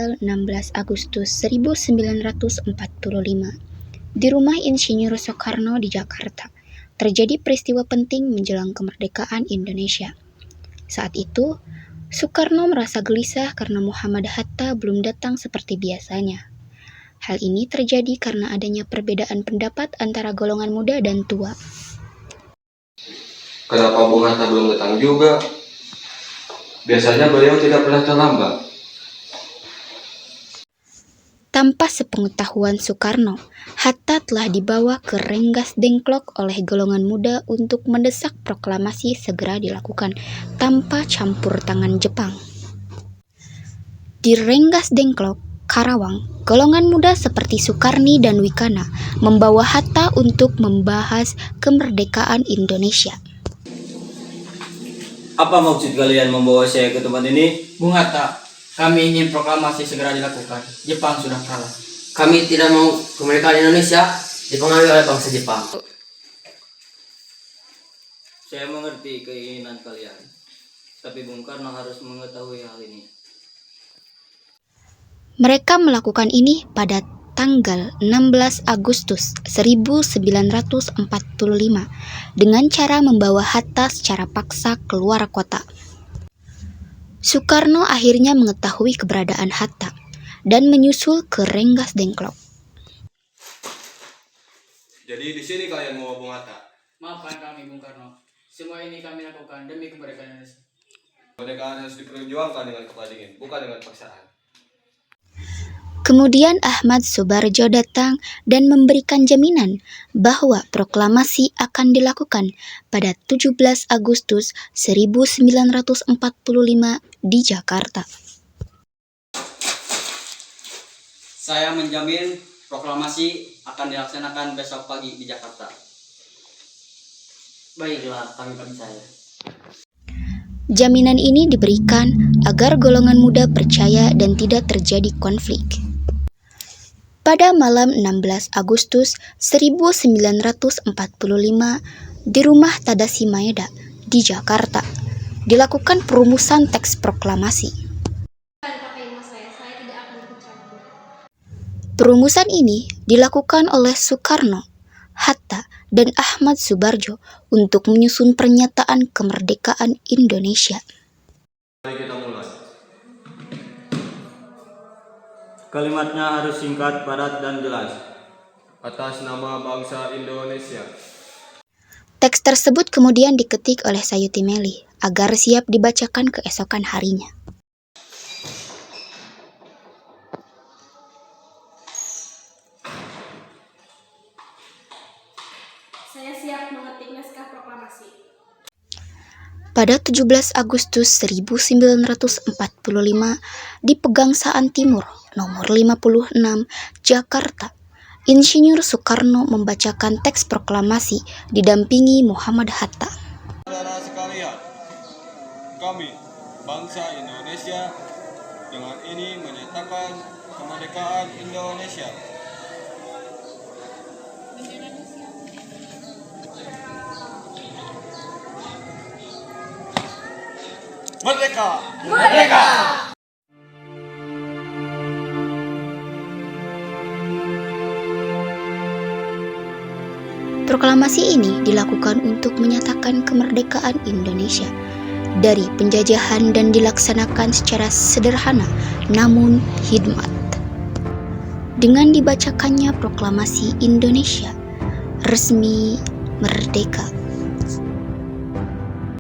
tanggal 16 Agustus 1945 di rumah Insinyur Soekarno di Jakarta terjadi peristiwa penting menjelang kemerdekaan Indonesia. Saat itu, Soekarno merasa gelisah karena Muhammad Hatta belum datang seperti biasanya. Hal ini terjadi karena adanya perbedaan pendapat antara golongan muda dan tua. Kenapa Bung Hatta belum datang juga? Biasanya beliau tidak pernah terlambat. Tanpa sepengetahuan Soekarno, Hatta telah dibawa ke Rengas Dengklok oleh golongan muda untuk mendesak proklamasi segera dilakukan tanpa campur tangan Jepang. Di Rengas Dengklok, Karawang, golongan muda seperti Sukarni dan Wikana membawa Hatta untuk membahas kemerdekaan Indonesia. Apa maksud kalian membawa saya ke tempat ini? Bung Hatta, kami ingin proklamasi segera dilakukan. Jepang sudah kalah. Kami tidak mau kemerdekaan Indonesia dipengaruhi oleh bangsa Jepang. Saya mengerti keinginan kalian, tapi Bung Karno harus mengetahui hal ini. Mereka melakukan ini pada tanggal 16 Agustus 1945 dengan cara membawa Hatta secara paksa keluar kota. Soekarno akhirnya mengetahui keberadaan Hatta dan menyusul ke Rengas Dengklok. Jadi di sini kalian mau Bung Hatta? Maafkan kami, Bung Karno. Semua ini kami lakukan demi kemerdekaan Indonesia. Kemerdekaan harus diperjuangkan dengan kepala dingin, bukan dengan paksaan. Kemudian Ahmad Subarjo datang dan memberikan jaminan bahwa proklamasi akan dilakukan pada 17 Agustus 1945 di Jakarta. Saya menjamin proklamasi akan dilaksanakan besok pagi di Jakarta. Baiklah, kami percaya. Jaminan ini diberikan agar golongan muda percaya dan tidak terjadi konflik. Pada malam 16 Agustus 1945 di rumah Tadashi Maeda di Jakarta dilakukan perumusan teks proklamasi. Perumusan ini dilakukan oleh Soekarno, Hatta, dan Ahmad Subarjo untuk menyusun pernyataan kemerdekaan Indonesia. Mari kita mulai. Kalimatnya harus singkat, padat, dan jelas. Atas nama bangsa Indonesia. Teks tersebut kemudian diketik oleh Sayuti Meli agar siap dibacakan keesokan harinya. Saya siap mengetik naskah proklamasi. Pada 17 Agustus 1945 di Pegangsaan Timur nomor 56 Jakarta, Insinyur Soekarno membacakan teks proklamasi didampingi Muhammad Hatta. Saudara sekalian, kami, bangsa Indonesia, dengan ini menyatakan kemerdekaan Indonesia. Merdeka! Merdeka! Proklamasi ini dilakukan untuk menyatakan kemerdekaan Indonesia dari penjajahan dan dilaksanakan secara sederhana namun hikmat. Dengan dibacakannya proklamasi Indonesia resmi merdeka.